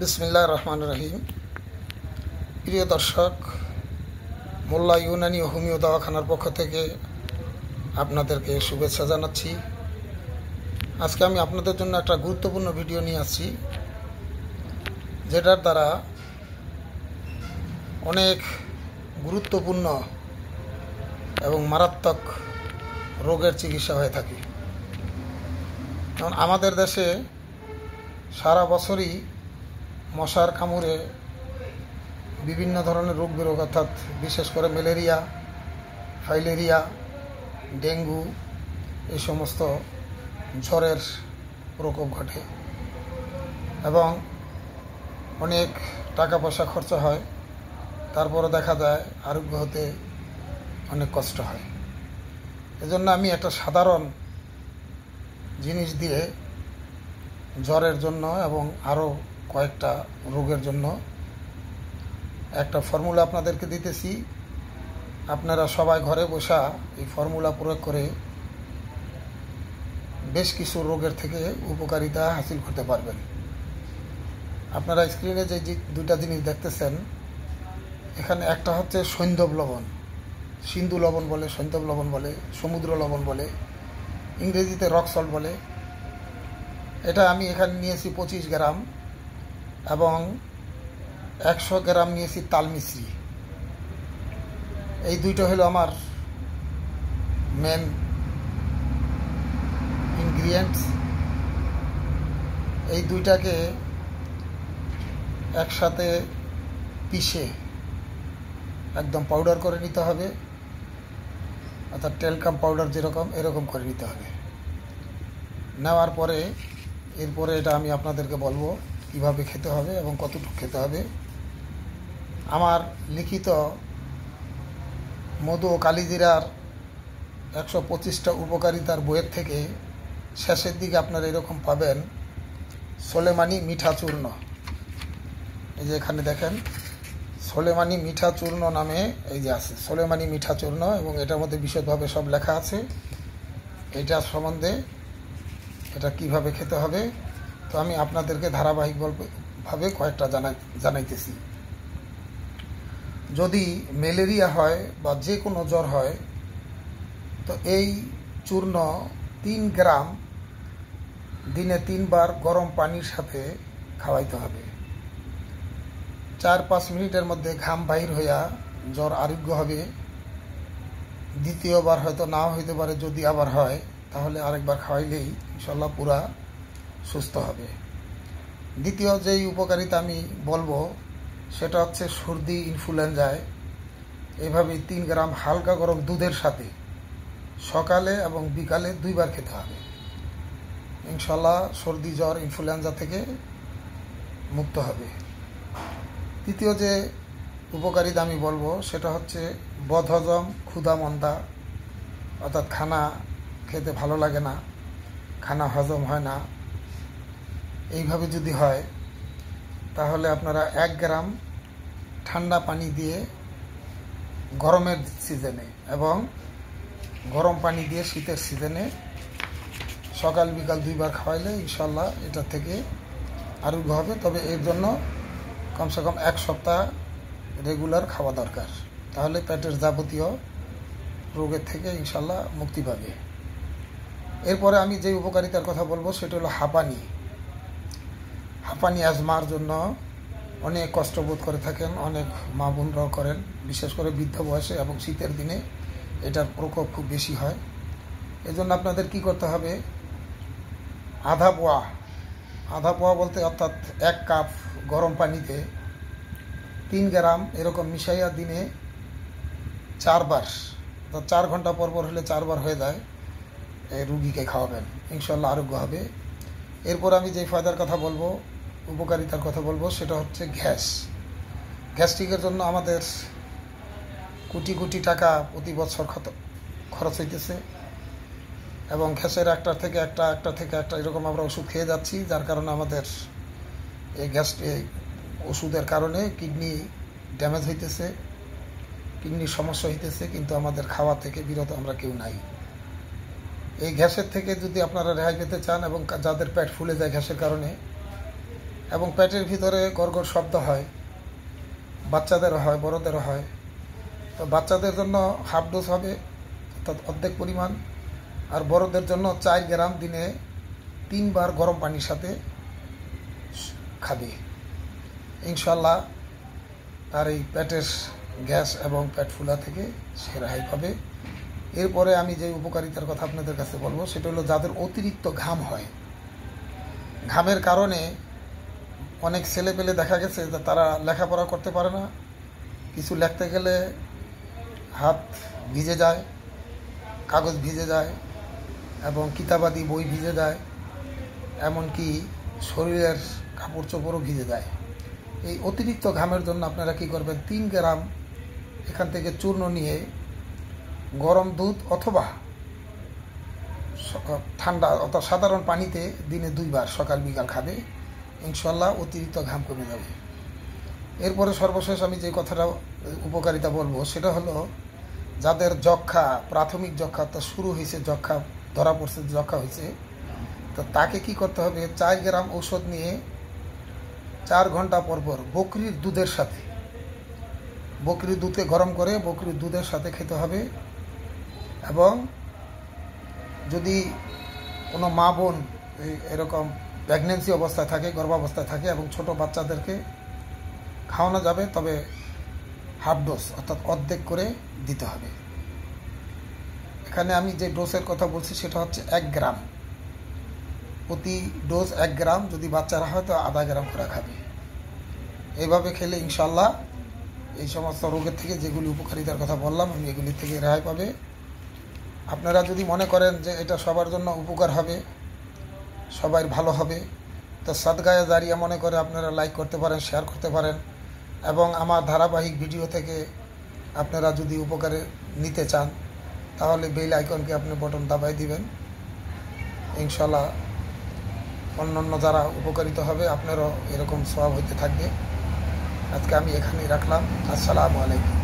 বিসমিল্লাহির রহমানির রহিম। প্রিয় দর্শক, মোল্লা ইউনানি ও হোমিও দওয়াখানার পক্ষ থেকে আপনাদেরকে শুভেচ্ছা জানাচ্ছি। আজকে আমি আপনাদের জন্য একটা গুরুত্বপূর্ণ ভিডিও নিয়ে আসছি, যেটার দ্বারা অনেক গুরুত্বপূর্ণ এবং মারাত্মক রোগের চিকিৎসা হয়ে থাকে। কারণ আমাদের দেশে সারা বছরই মশার কামড়ে বিভিন্ন ধরনের রোগ বেরোগ, অর্থাৎ বিশেষ করে ম্যালেরিয়া, ফাইলেরিয়া, ডেঙ্গু, এই সমস্ত জ্বরের প্রকোপ ঘটে এবং অনেক টাকা পয়সা খরচা হয়। তারপরে দেখা যায় আরোগ্য হতে অনেক কষ্ট হয়। এজন্য আমি একটা সাধারণ জিনিস দিয়ে জ্বরের জন্য এবং আরও কয়েকটা রোগের জন্য একটা ফর্মুলা আপনাদেরকে দিতেছি। আপনারা সবাই ঘরে বসা এই ফর্মুলা প্রয়োগ করে বেশ কিছু রোগের থেকে উপকারিতা হাসিল করতে পারবেন। আপনারা স্ক্রিনে যে দুইটা জিনিস দেখতেছেন, এখানে একটা হচ্ছে সৈন্ধব লবণ, সিন্ধু লবণ বলে, সৈন্ধব লবণ বলে, সমুদ্র লবণ বলে, ইংরেজিতে রক সল্ট বলে। এটা আমি এখানে নিয়েছি 25 গ্রাম এবং 100 গ্রাম নিয়েছি তাল মিশ্রি। এই দুইটা হলো আমার মেন ইনগ্রিডিয়েন্টস। এই দুইটাকে একসাথে পিষে একদম পাউডার করে নিতে হবে, অর্থাৎ টেলকাম পাউডার যেরকম, এরকম করে নিতে হবে। নেওয়ার পরে এরপরে এটা আমি আপনাদেরকে বলবো কীভাবে খেতে হবে এবং কতটুকু খেতে হবে। আমার লিখিত মধু ও কালিজিরার 125টা উপকারিতার বইয়ের থেকে শেষের দিকে আপনারা এরকম পাবেন সোলেমানি মিঠা চূর্ণ। এই যে এখানে দেখেন সোলেমানি মিঠা চূর্ণ নামে এই যে আছে সোলেমানি মিঠা চূর্ণ, এবং এটার মধ্যে বিশদভাবে সব লেখা আছে এটা সম্বন্ধে, এটা কিভাবে খেতে হবে। তো আমি আপনাদেরকে ধারাবাহিকভাবে কয়েকটা জানাইতেছি। যদি ম্যালেরিয়া হয় বা যে কোনো জ্বর হয়, তো এই চূর্ণ 3 গ্রাম দিনে 3 বার গরম পানির সাথে খাওয়াইতে হবে। 4-5 মিনিটের মধ্যে ঘাম বাহির হইয়া জ্বর আরোগ্য হবে। দ্বিতীয়বার হয়তো নাও হইতে পারে, যদি আবার হয় তাহলে আরেকবার খাওয়াইলেই ইনশাল্লাহ পুরা সুস্থ হবে। দ্বিতীয় যেই উপকারিতা আমি বলবো সেটা হচ্ছে সর্দি ইনফ্লুয়েঞ্জায় এভাবেই 3 গ্রাম হালকা গরম দুধের সাথে সকালে এবং বিকালে 2 বার খেতে হবে। ইনশাল্লাহ সর্দি জ্বর ইনফ্লুয়েঞ্জা থেকে মুক্ত হবে। তৃতীয় যে উপকারিতা আমি বলবো সেটা হচ্ছে বদহজম, ক্ষুধা মন্দা, অর্থাৎ খানা খেতে ভালো লাগে না, খানা হজম হয় না, এইভাবে যদি হয় তাহলে আপনারা 1 গ্রাম ঠান্ডা পানি দিয়ে গরমের সিজনে এবং গরম পানি দিয়ে শীতের সিজনে সকাল বিকাল 2 বার খাওয়াইলে ইনশাল্লাহ এটা থেকে আরোগ্য হবে। তবে এর জন্য কমসে কম 1 সপ্তাহ রেগুলার খাওয়া দরকার, তাহলে পেটের যাবতীয় রোগের থেকে ইনশাল্লাহ মুক্তি পাবে। এরপরে আমি যে উপকারিতার কথা বলবো সেটা হলো হাঁপানি। অ্যাজমার জন্য অনেক কষ্ট বোধ করে থাকেন, অনেক মা বোনরাও করেন, বিশেষ করে বৃদ্ধ বয়সে এবং শীতের দিনে এটার প্রকোপ খুব বেশি হয়। এজন্য আপনাদের কি করতে হবে, আধা পোয়া বলতে অর্থাৎ 1 কাপ গরম পানিতে 3 গ্রাম এরকম মিশাইয়া দিনে 4 বার, অর্থাৎ 4 ঘন্টা পর হলে 4 বার হয়ে যায়, এই রুগীকে খাওয়াবেন, ইনশাল্লাহ আরোগ্য হবে। এরপর আমি যে ফায়দার কথা বলবো, উপকারিতার কথা বলবো সেটা হচ্ছে গ্যাস্ট্রিকের জন্য আমাদের কোটি কোটি টাকা প্রতি বছর খরচ হইতেছে এবং গ্যাসের একটা থেকে একটা এরকম আমরা ওষুধ খেয়ে যাচ্ছি, যার কারণে আমাদের এই ওষুধের কারণে কিডনি ড্যামেজ হইতেছে, কিডনির সমস্যা হইতেছে, কিন্তু আমাদের খাওয়া থেকে বিরত আমরা কেউ নাই। এই গ্যাসের থেকে যদি আপনারা রেহাই পেতে চান এবং যাদের পেট ফুলে যায় গ্যাসের কারণে, এবং পেটের ভিতরে গড়গড় শব্দ হয়, বাচ্চাদেরও হয়, বড়দেরও হয়। তো বাচ্চাদের জন্য হাফ ডোজ হবে, অর্থাৎ অর্ধেক পরিমাণ, আর বড়দের জন্য 4 গ্রাম দিনে 3 বার গরম পানির সাথে খাবে। ইনশাল্লাহ তার এই পেটের গ্যাস এবং পেট ফুলা থেকে সে রেহাই পাবে। এরপরে আমি যে উপকারিতার কথা আপনাদের কাছে বলবো সেটা হলো যাদের অতিরিক্ত ঘাম হয়, ঘামের কারণে অনেক ছেলে পেলে দেখা গেছে যে তারা লেখাপড়া করতে পারে না, কিছু লিখতে গেলে হাত ভিজে যায়, কাগজ ভিজে যায় এবং কিতাবাদি বই ভিজে যায়, এমনকি শরীরের কাপড় চোপড়ও ভিজে যায়। এই অতিরিক্ত ঘামের জন্য আপনারা কি করবেন, 3 গ্রাম এখান থেকে চূর্ণ নিয়ে গরম দুধ অথবা ঠান্ডা অথবা সাধারণ পানিতে দিনে 2 বার সকাল বিকাল খাবে। ইনশাল্লাহ অতিরিক্ত ঘাম কমে যাবে। এরপরে সর্বশেষ আমি যে কথাটা উপকারিতা বলবো সেটা হলো যাদের যক্ষা, প্রাথমিক যক্ষা অর্থাৎ শুরু হয়েছে, যক্ষা ধরা পড়ছে, যক্ষা হয়েছে, তো তাকে কি করতে হবে, 4 গ্রাম ঔষধ নিয়ে 4 ঘন্টা পর পর বকরির দুধের সাথে, বকরির দুধকে গরম করে বকরির দুধের সাথে খেতে হবে। এবং যদি কোনো মা বোন এরকম প্রেগনেন্সি অবস্থায় থাকে, গর্ভাবস্থায় থাকে এবং ছোট বাচ্চাদেরকে খাওয়ানো যাবে, তবে হাফ ডোজ অর্থাৎ অর্ধেক করে দিতে হবে। এখানে আমি যে ডোজের কথা বলছি সেটা হচ্ছে 1 গ্রাম, প্রতি ডোজ 1 গ্রাম, যদি বাচ্চারা হয় তো আধা গ্রাম করে খাবে। এইভাবে খেলে ইনশাল্লাহ এই সমস্ত রোগের থেকে যেগুলি উপকারিতার কথা বললাম আমি এগুলি থেকে রেহাই পাবে। আপনারা যদি মনে করেন যে এটা সবার জন্য উপকার হবে, সবাই ভালো হবে, তো সাদগায়ে জারিয়া মনে করে আপনারা লাইক করতে পারেন, শেয়ার করতে পারেন। এবং আমার ধারাবাহিক ভিডিও থেকে আপনারা যদি উপকারে নিতে চান তাহলে বেল আইকনকে আপনি বটন দাবাই দিবেন। ইনশাল্লাহ অন্যান্য যারা উপকারিত হবে আপনারও এরকম সওয়াব হইতে থাকবে। আজকে আমি এখানেই রাখলাম। আসসালামু আলাইকুম।